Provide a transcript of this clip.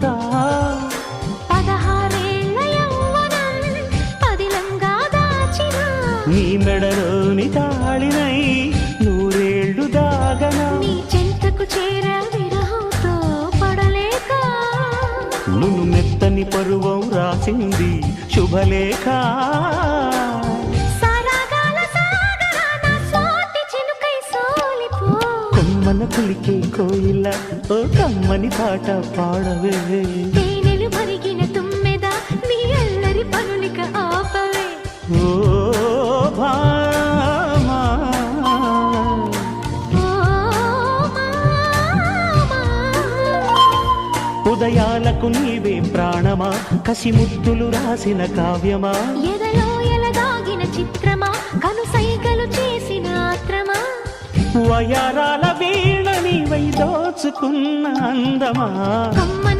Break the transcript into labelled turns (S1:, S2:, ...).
S1: అవుతా.
S2: 16 ఏళ్ల యవ్వనం పదిలంగా దాచిన
S1: నీ మెడలోని తాళినై 100 ఏళ్ళు దాగనా.
S2: నీ చెంతకు చేర విరహంతో పడలేక
S1: నువ్వు మెత్తని పరువం రాసింది శుభలేఖ.
S2: సరాగాల సాగరాన స్వాతి చినుకై సోలిపో.
S1: కొమ్మన కులికే కోయిల ఓ కమ్మని పాట పాడవే.
S2: తేనెలు మరిగిన తుమ్మెద నీ అల్లరి పనులిక ఆపవే.
S1: ఓ భామా
S2: ఓ మామా.
S1: ఉదయాలకు నీవే ప్రాణమా, కసిముద్దులు రాసిన కావ్యమా.
S2: ఎదలో ఎలదాగిన చిత్రమా, కనుసైగలు చేసిన ఆత్రమా.
S1: వయారాల వీణ నీవై దోచుకున్న అందమా.
S2: కమ్మన